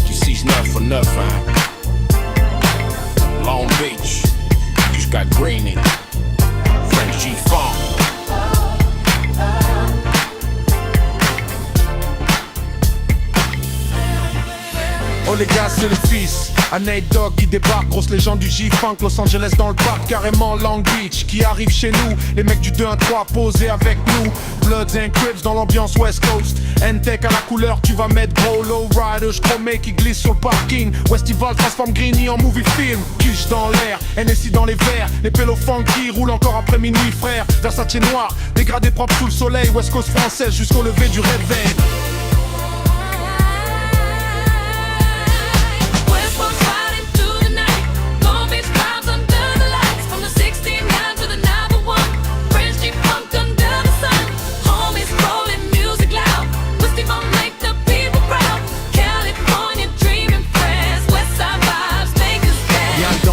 Du 6-9 for 9, hein. Long Beach, jusqu'à Greening, French G-Funk. Oh les gars c'est le fils, un Nate Dogg qui débarque, grosse légende du G-Funk, Los Angeles dans le parc, carrément Long Beach, qui arrive chez nous, les mecs du 2-1-3 posés avec nous, Bloods and Crips dans l'ambiance West Coast, N-Tech à la couleur, tu vas mettre gros low rider, chromé qui glisse sur le parking, Westival transforme Greeny en movie film, Kush dans l'air, NSI dans les verres, les pélos funky roulent encore après minuit frère, Versace noir, dégradé propre sous le soleil, West Coast française jusqu'au lever du réveil.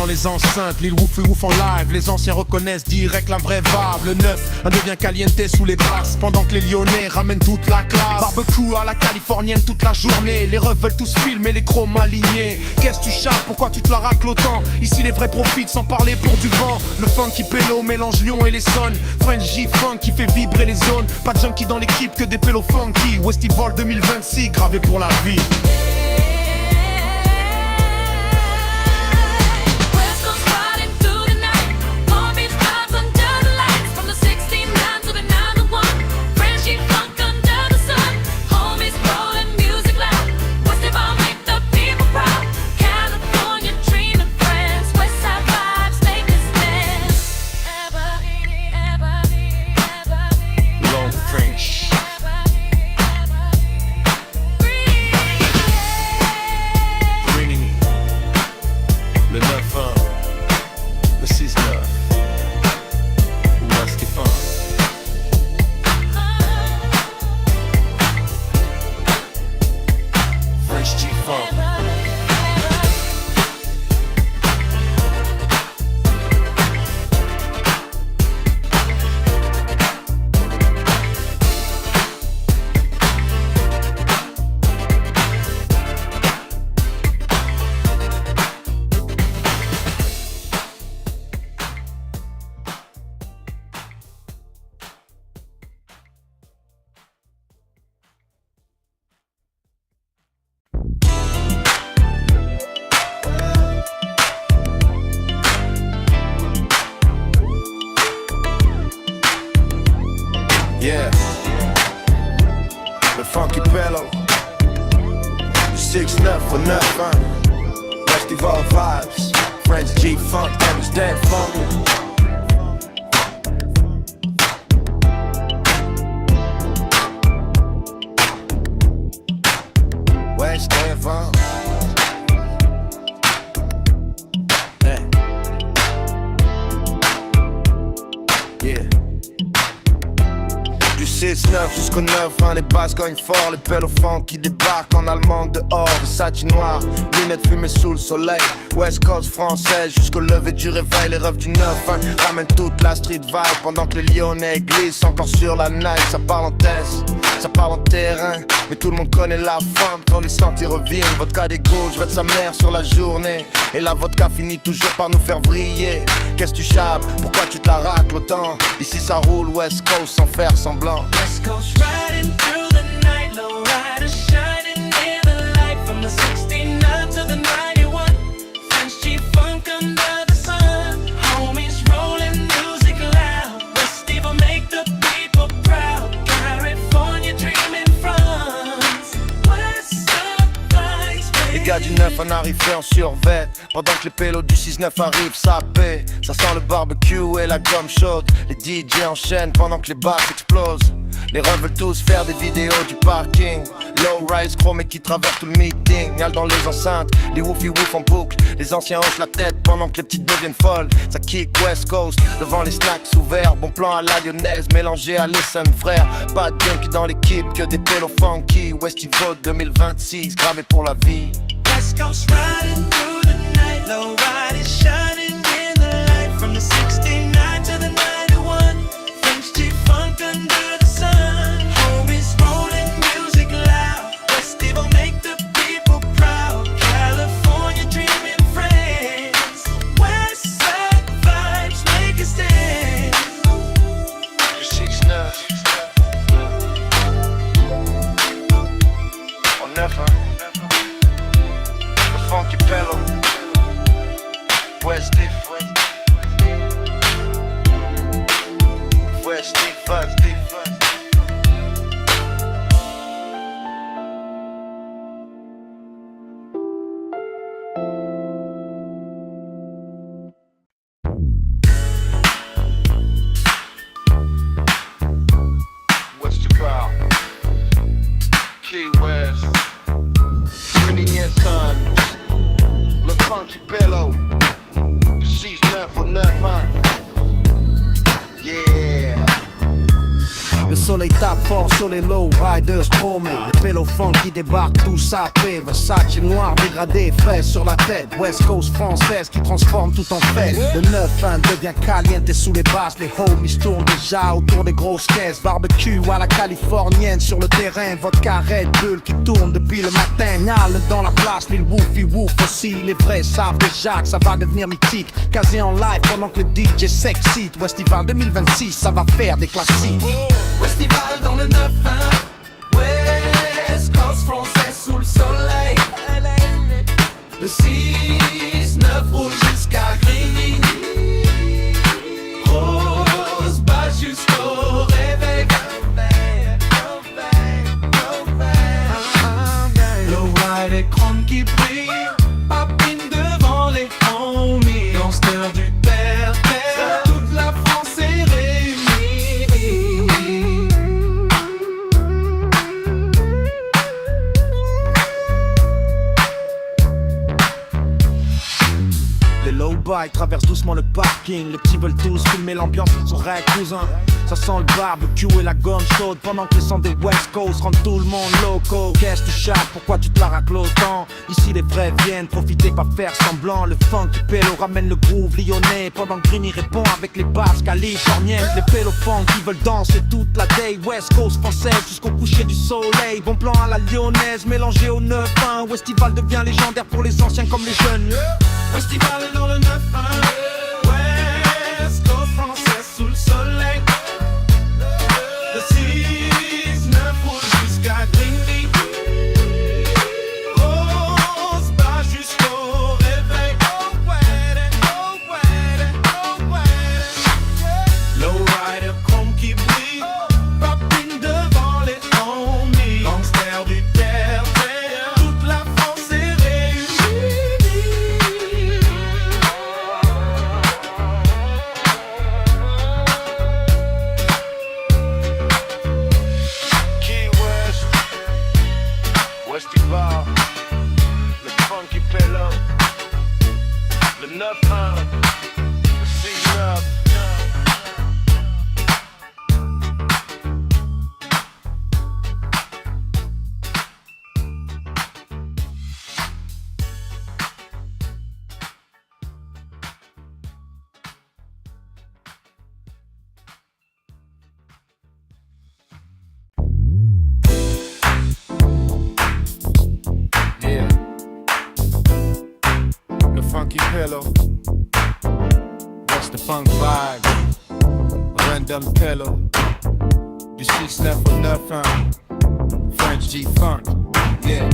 Les enceintes, Lil Wouf et Wouf en live. Les anciens reconnaissent direct la vraie vibe. Le 9, un devient caliente sous les brasses, pendant que les Lyonnais ramènent toute la classe. Barbecue à la californienne toute la journée. Les refs veulent tous filmer les chromes alignés. Qu'est-ce que tu chapes, pourquoi tu te la racles autant? Ici les vrais profitent sans parler pour du vent. Le funky pélo mélange Lyon et les Sons. French G-Funk qui fait vibrer les zones. Pas de junkie dans l'équipe que des pélos funky. Westival 2026 gravé pour la vie. Yeah, le funky bello, du 6-9 for 9, hein. Festival vibes, French G-Funk, Amsterdam funk. West Devon. Yeah. Du 6-9 jusqu'au 9, hein, les basses cognent fort, les pélos funk qui débarquent en allemand dehors, Versace noir, lunettes fumées sous le soleil, West Coast française jusqu'au lever du réveil, les refs du 9, hein, ramènent toute la street vibe pendant que les Lyonnais glissent encore sur la night, ça parle en test, ça parle en terrain, mais tout le monde connaît la femme quand les sentiers reviennent, vodka des gauches, je vais de sa mère sur la journée, et la vodka finit toujours par nous faire briller, qu'est-ce que tu chapes, pourquoi tu te la racles autant, ici ça roule West Coast sans faire semblant. West Coast riding through the night, low riders shining in the light from the 69 to the 91. French G-Funk under the sun, homies rolling music loud. West Evil make the people proud. California dreaming France. West Side Vibes, baby. Les gars du 9 en arrivent en survêt, pendant que les pélos du 6-9 arrivent, ça paie. Ça sent le barbecue et la gomme chaude. Les DJ enchaînent pendant que les basses explosent. Les refs veulent tous faire des vidéos du parking. Low rise chrome et qui traverse tout le meeting. Y'a dans les enceintes, les woofy wouf en boucle. Les anciens hochent la tête pendant que les petites deviennent folles. Ça kick West Coast, devant les snacks ouverts. Bon plan à la lyonnaise, mélangé à l'SM frère. Pas de junkie dans l'équipe, que des pélos funky. Westival 2026, gravé pour la vie. West Coast riding through the night, low riders shining in the light from the 69 to the 91. French G-Funk under the sun, homies rolling music loud. Key West, Trinidad Sun, le funky pillow, 6-9 au 9, hein. Yeah. Le soleil tape fort sur les low riders chromés. Le pélo funk qui débarque, tout sapé. Versace noir dégradé, fraise sur la tête. West Coast française qui transforme tout en fête. Le 9-1 devient caliente sous les basses. Les homies tournent déjà autour des grosses caisses. Barbecue à la californienne sur le terrain. Vodka Red Bull qui tourne depuis le matin. Nal dans la place, l'île Woofy Woof aussi. Les vrais savent déjà que ça va devenir mythique. Casé en live pendant que le DJ s'excite. Westival 2026, ça va faire des classiques. Festival dans le 9-1, West Coast français sous le soleil. Le 6-9 roule jusqu'à Grigny. Rose bat jusqu'au réveil. Low ride écran qui brille, papine devant les homies. Gangster du terre-terre, toute la France est réunie. Les low bikes traversent doucement le parking. Les petits veulent tous filmer l'ambiance de son rêve cousin. Ça sent le barbecue et la gomme chaude pendant que les sons des West Coast rendent tout le monde loco. Qu'est-ce que tu chattes, pourquoi tu te la racles autant? Ici les vrais viennent profiter, pas faire semblant. Le funk du pélo ramène le groove lyonnais pendant que Grigny répond avec les basses californiennes. Les pélo funk qui veulent danser toute la day. West Coast française jusqu'au coucher du soleil. Bon plan à la lyonnaise mélangé au 9-1. Westival devient légendaire pour les anciens comme les jeunes. Festival dans le 9-1, West Coast français sous le soleil. Le 6-9 roule jusqu'à Grigny. Rose bat jusqu'au réveil. Oh ouais, oh ouais, oh ouais. Low rider chrome qui brille, papine devant les homies. Gangster du terre-terre, toute la France est réunie. Key West, Westival, le funky pillow, le 9-1, le 6-9. Yeah. The funky pillow. That's the funk vibe. Random pillow. Du 6-9 au 9-1. French G-Funk. Yeah.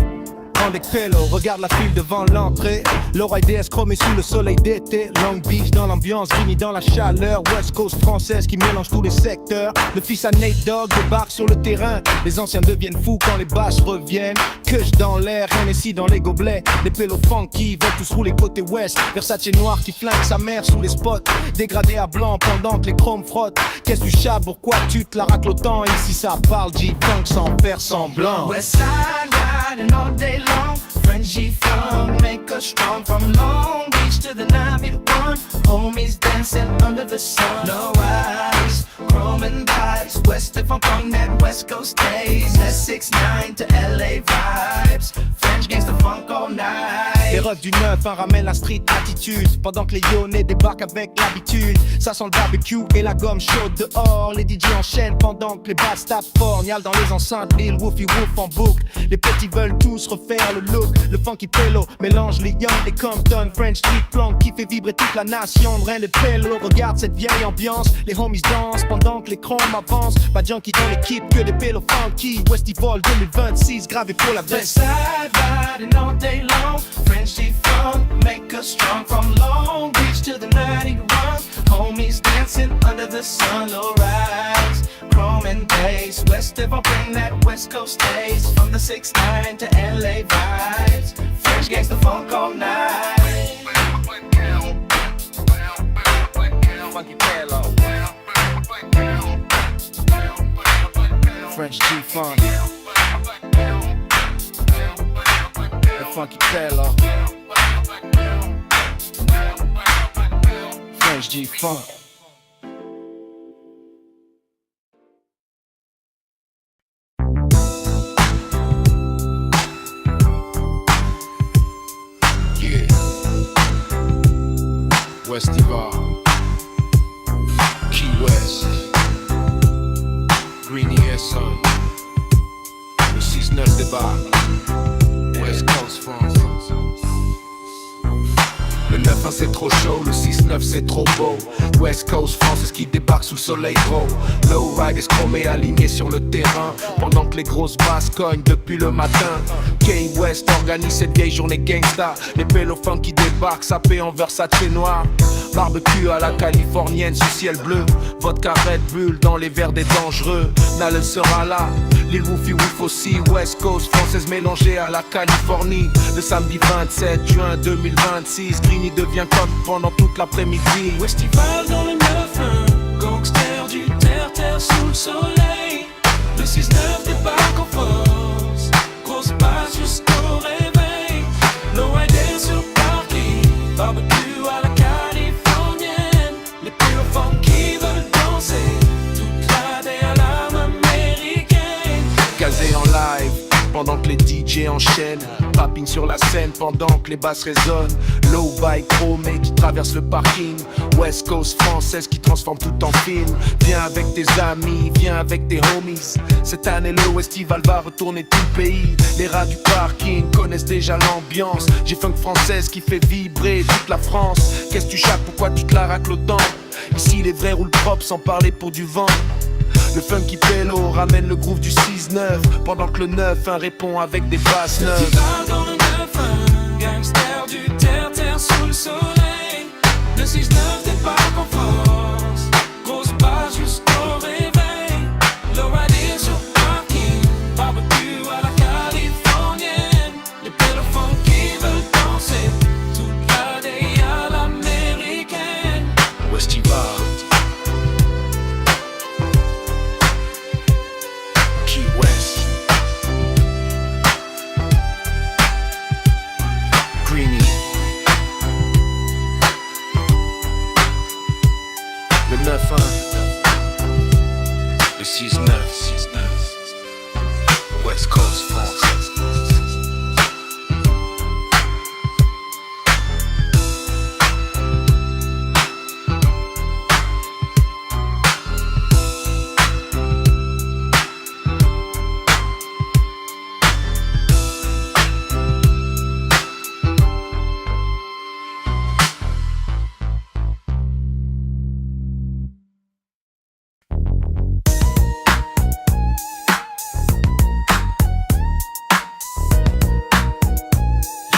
Avec pélo, regarde la file devant l'entrée. L'oreille DS chromée sous le soleil d'été. Long Beach dans l'ambiance, Grigny dans la chaleur. West Coast française qui mélange tous les secteurs. Le fils à Nate Dogg débarque sur le terrain. Les anciens deviennent fous quand les basses reviennent. Kush dans l'air, Hennessy dans les gobelets. Les pélos funky veulent tous rouler côté ouest. Versace noir qui flingue sa mère sous les spots. Dégradé à blanc pendant que les chromes frottent. Qu'est-ce que tu chattes, pourquoi tu te la racles autant? Ici ça parle G-Funk sans faire semblant. West side riding all day long. French G-Funk make us strong. From Long Beach to the 981. Homies dancing under the sun. No eyes, chrome and vibes. West of Hong Kong, that West Coast days. S69 to LA vibes. French gangsta funk all night. Les refs du 9-1 ramènent la street attitude. Pendant que les Lyonnais débarquent avec l'habitude. Ça sent le barbecue et la gomme chaude dehors. Les DJ enchaînent pendant que les basses tapent fort. Nial dans les enceintes, l'île Woofy Woof en boucle. Les petits veulent tous refaire le look. Le funky pélo mélange les Young et Compton. French Street Plank qui fait vibrer toute la nation. Brin de pélo, regarde cette vieille ambiance. Les homies dansent pendant que les chromes avancent. Pas de junkie dans l'équipe, que des pélos funky. Westival 2026, gravé pour la West veste. side riding all day long. French G-Funk make us strong. From Long Beach to the 91. Homies dancing under the sun. Low rise, chrome and bass. West of bring that West Coast days. From the 6-9 to LA vibes. French gangsta funk all night. Funky pillow. French G-Funk. funky fella. French G-Funk. Yeah. Westiva. Key West. Greenie Son. Le 6-9 débat. West Coast France. Le 9-1 c'est trop chaud, le 6-9 c'est trop beau. West Coast France c'est ce qui débarque sous soleil gros. Low ride escromé aligné sur le terrain pendant que les grosses basses cognent depuis le matin. K-West organise cette vieille journée gangsta. Les pélophans qui débarquent sapés en Versace noir. Barbecue à la californienne sous ciel bleu. Vodka Red Bull dans les verres des dangereux. Nalel sera là, Lil Woofy Woof aussi. West Coast française mélangée à la Californie. Le samedi 27 juin 2026, Greenie devient coq pendant toute l'après-midi. Westival dans le 9-1, gangster du terre-terre sous le soleil. Le 6-9 débarque en force, grosse base jusqu'au réveil. Lowrider sur parking, barbecue à la californienne. Les pélophans qui veulent danser, toute la day à l'âme américaine. Casé en live pendant que les DJ enchaînent. Rapping sur la scène pendant que les basses résonnent. Low bike chromé qui traverse le parking. West Coast française qui transforme tout en film. Viens avec tes amis, viens avec tes homies. Cette année le Westival va retourner tout le pays. Les rats du parking connaissent déjà l'ambiance. J'ai funk française qui fait vibrer toute la France. Qu'est-ce que tu chapes, pourquoi tu te la racles autant? Ici les vrais roulent propre sans parler pour du vent. Le funky pélo ramène le groove du 6-9 pendant que le 9-1 répond avec des basses neuves. Festival dans le 9-1, gangster du terre-terre sous le soleil. Le 6-9 débarque en force, grosse base jusqu'au réveil. Lowrider sur parking, barbecue à la californienne. Les pélophans qui veulent danser, toute la day à l'américaine. Westiva. Key West. Greenie. Le 9-1, Le 6-9. West Coast France.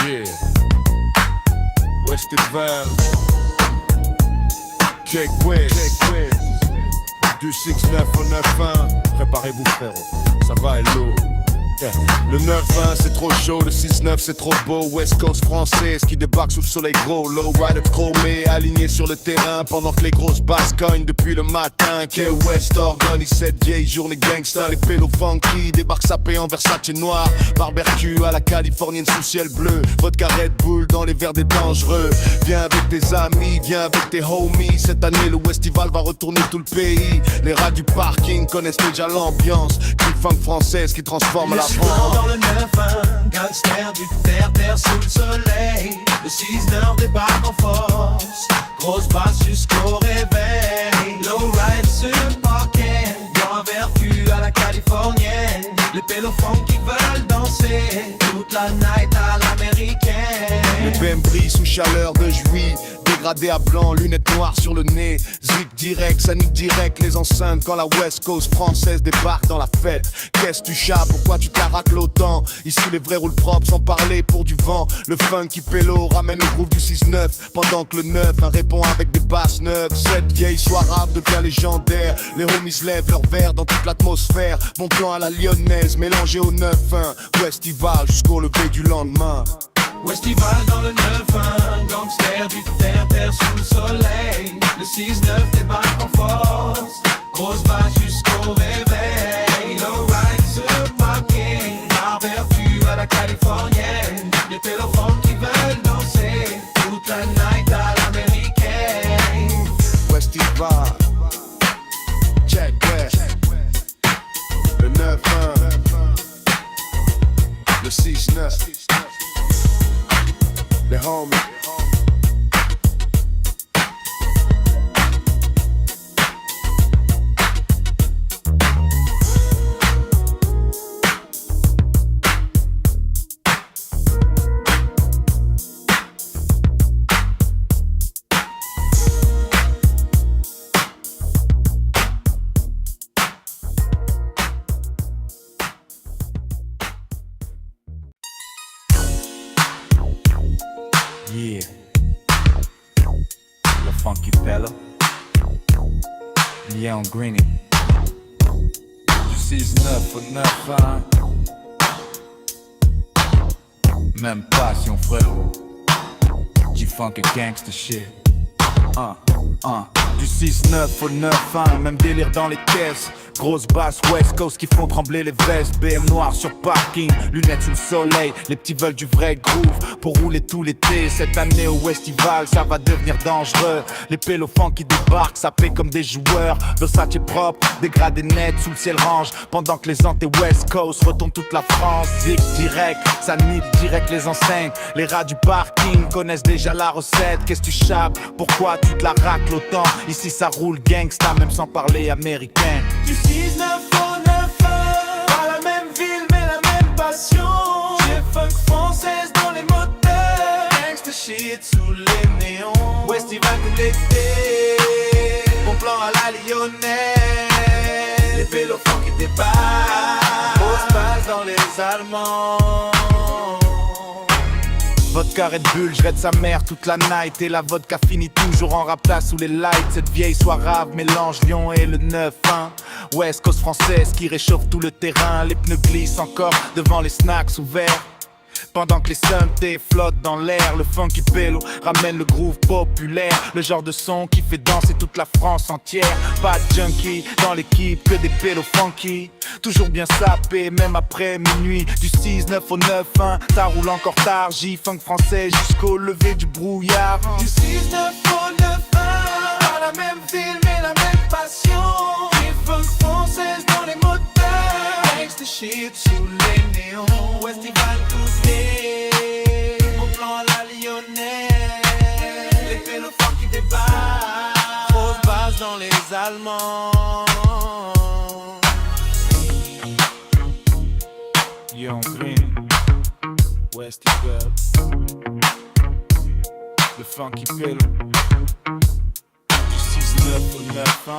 yeah. Westival. K-West. Du 6-9 au 9-1. Préparez-vous frérot, ça va être lourd. Yeah. Le 9-1 c'est trop chaud, le 6-9 c'est trop beau. West Coast française qui débarque sous le soleil gros. Low rider chromé, aligné sur le terrain pendant que les grosses basses cognent depuis le matin. K-West organise cette vieille journée gangsta. Les pélos funky débarquent sapés en Versace noir. Barbecue à la californienne sous ciel bleu. Vodka Red Bull dans les verres des dangereux. Viens avec tes amis, viens avec tes homies. Cette année le Westival va retourner tout le pays. Les rats du parking connaissent déjà l'ambiance. Une funk française qui transforme la France. Dans le 9-1, gangster du terre-terre sous le soleil. Le 6-9 débarque en force, grosse basse jusqu'au réveil. Lowrider sur le parquet, grand vertu à la californienne. Les pélophans qui veulent danser, toute la night à l'américaine. Le BM brille sous chaleur de juillet. Dégradé à blanc, lunettes noires sur le nez. Zip direct, ça nique direct les enceintes quand la West Coast française débarque dans la fête. Qu'est-ce que tu chapes, pourquoi tu caracles autant? Ici les vrais roulent propres sans parler pour du vent. Le funky pélo ramène le groove du 6-9 pendant que le 9-1 répond avec des basses neuves. Cette vieille soirée devient légendaire. Les homies lèvent leurs verres dans toute l'atmosphère. Bon plan à la lyonnaise mélangé au 9-1. Westival jusqu'au lever du lendemain. Westival dans le 9-1, gangster du terre-terre sous le soleil. Le 6-9 débarque en force, grosse basse jusqu'au réveil. Lowrider sur le parking, par vertu à la californienne. Les pélos Le 6-9. Les homies. Yeah, le funky fella. Yeah, on Greeny. Du 6-9 au 9-1. Même passion, frérot. Du funk et gangsta shit. Du 6-9 au 9-1, même délire dans les caisses. Grosse basse West Coast qui font trembler les vestes. BM noir sur parking, lunettes sous le soleil. Les petits veulent du vrai groove pour rouler tout l'été. Cette année au Westival, ça va devenir dangereux. Les pélophans qui débarquent, ça paie comme des joueurs. Versace propre, dégradé net sous le ciel range. Pendant que les antés West Coast retournent toute la France. Zig direct, ça nique direct les enseignes. Les rats du parking connaissent déjà la recette. Qu'est-ce que tu chapes? Pourquoi tu te la racles autant? Ici ça roule gangsta même sans parler américain. Du 6-9 au 9-1, pas la même ville mais la même passion. J'ai funk française dans les moteurs, gangsta shit sous les néons. Westival tout l'été, bon plan à la lyonnaise. Les pélophans qui débarquent, grosse base dans les Allemands. Vodka Red Bull, je raide sa mère toute la night. Et la vodka finit toujours en rapta sous les lights. Cette vieille soirave mélange Lyon et le 9-1. West Coast française qui réchauffe tout le terrain. Les pneus glissent encore devant les snacks ouverts. Pendant que les synthés flottent dans l'air, le funky pélo ramène le groove populaire. Le genre de son qui fait danser toute la France entière. Pas de junkie dans l'équipe, que des pélos funky. Toujours bien sapé, même après minuit. Du 6-9 au 9-1, ça roule encore tard. J-funk français jusqu'au lever du brouillard. Du 6-9 au 9-1, pas la même ville mais la même passion. J'ai funk française dans les moteurs, gangsta shit sous les néons. Westival tout l'été, au plan à la lyonnaise. Les pélophans qui débarquent, grosse base dans les Allemands. Young Green, Westival, le funky pélo. Du 6-9 au 9-1.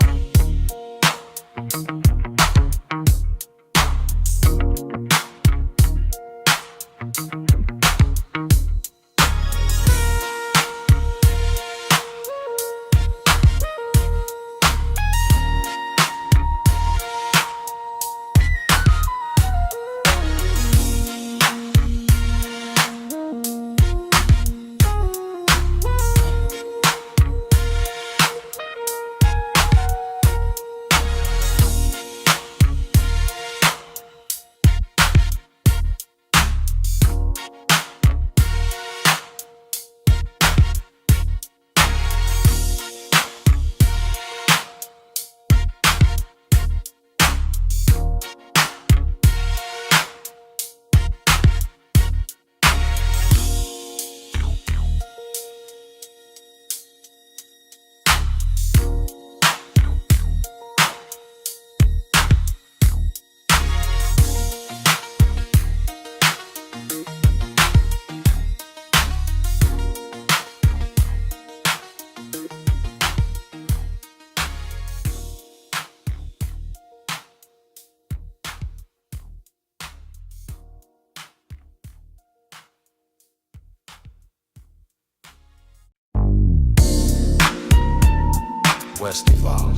Westival,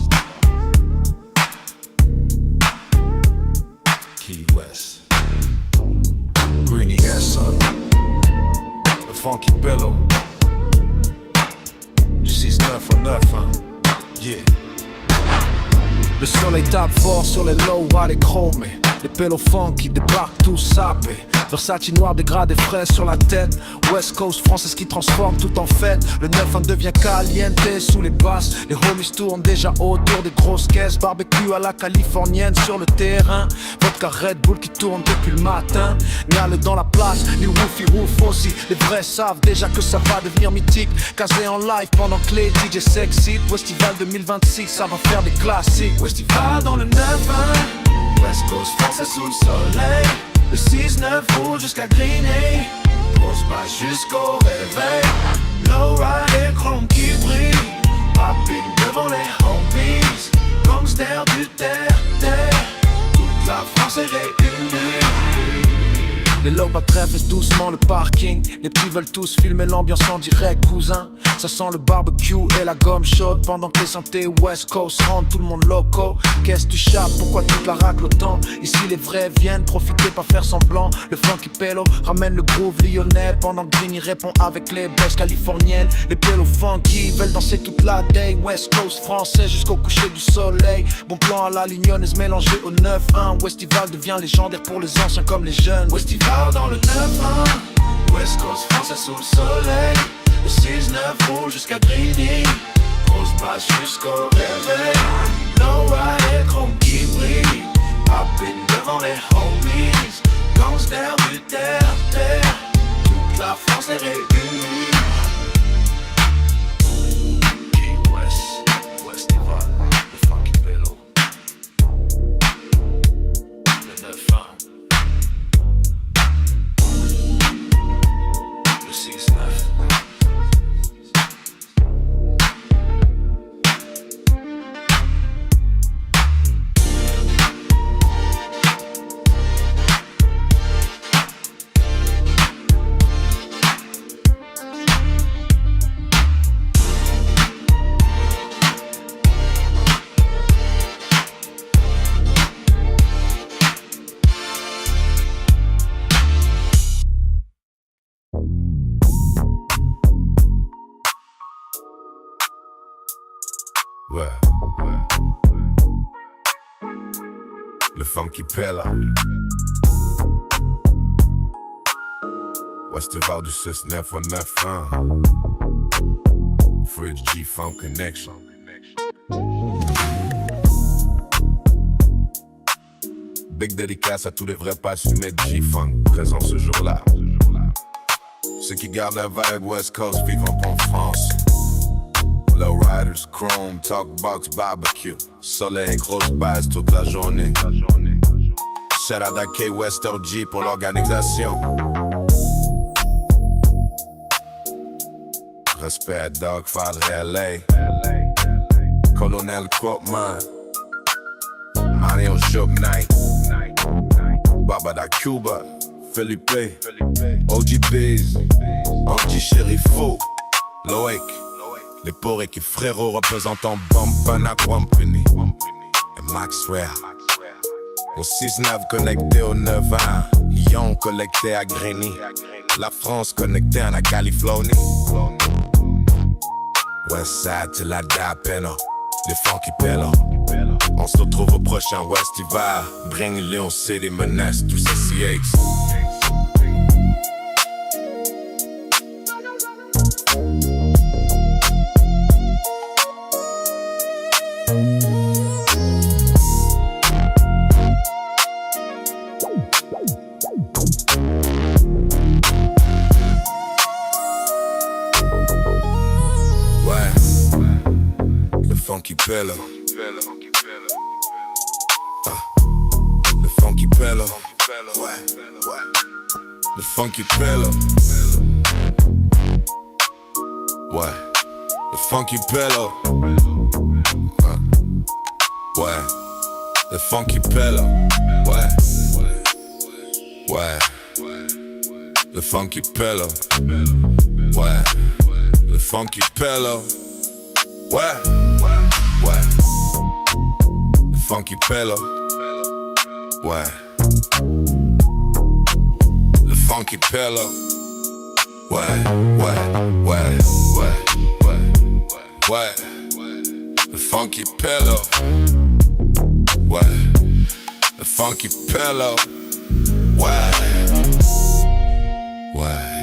Key West, Greeny Son, le funky pillow, du 6-9 au 9-1, yeah. Le soleil tape fort sur les low riders chromés. Les pélophans qui débarquent tous sapés. Versace noir dégradé frais sur la tête. West Coast française qui transforme tout en fête. Le 9-1 devient caliente sous les basses. Les homies tournent déjà autour des grosses caisses. Barbecue à la californienne sur le terrain. Vodka Red Bull qui tourne depuis le matin. Niale dans la place, les woofy woof aussi. Les vrais savent déjà que ça va devenir mythique. Casé en live pendant que les DJ s'excitent. Westival 2026, ça va faire des classiques. Westival dans le 9-1. West Coast français sous le soleil. Le 6-9 roule jusqu'à Greeney. Grosse basse jusqu'au réveil. Lowrider chrome qui brille. Rapping devant les homies. Gangster du terre-terre. Toute la France est réunie. Les lobes trèfent doucement le parking. Les petits veulent tous filmer l'ambiance en direct, cousin. Ça sent le barbecue et la gomme chaude. Pendant que les santé West Coast rendent tout le monde loco. Qu'est-ce que tu chapes, pourquoi tu te la racles autant? Ici les vrais viennent profiter, pas faire semblant. Le funky pélo ramène le groove lyonnais. Pendant que Green y répond avec les baisses californiennes. Les pélos funky veulent danser toute la day. West Coast français jusqu'au coucher du soleil. Bon plan à la lignonnaise mélangé au 9-1. Westival devient légendaire pour les anciens comme les jeunes. Westival dans le 9-1. West Coast français sous le soleil. Le 6-9 roule jusqu'à Grigny. Grosse basse jusqu'au réveil. Lowrider chrome qui brille. Rapping devant les homies. Gangster du terre-terre. Toute la France est réunie. Key West, Westival, le funky pélo. Le 9-1. Le 6-9. Ouais. Le funky pella. Westival du 6-9 au 9-1. Fridge G-Funk Connection. Big dédicace à tous les vrais passionnés de G-Funk présents ce jour-là. Ceux qui gardent la vibe West Coast vivant en France. Lowriders, chrome, talkbox, barbecue. Soleil, grosse base toute la journée. Shout out à Key West OG pour l'organisation. Respect à Dog Father LA. Colonel Courtman. Mario Shook Knight. Baba da Cuba. Felipe. OG Biz. OG Sherifo. Loic. Les Porek et frérots représentant Bumpana Company et Maxwell. Au 6-9 connecté au 9-1. Yon connecté à Grigny. La France connectée à la Californie. Westside till I die penno. Les funky pello. On se retrouve au prochain Westival. Bring Léon City menace tous ces CX. Funky Pella. Le Funky Pella. Le Funky Pella. Ouais. Le Funky Pella. Ouais. Le Funky Pella. Ouais. Ouais. Le Funky Pella. Ouais. Le Funky Pella. Ouais. Ouais. Le Funky Pella. Ouais. Le Funky Pella. Ouais, ouais, ouais, ouais, ouais, ouais. Le Funky Pella. Ouais. Le Funky Pella. Ouais. Ouais.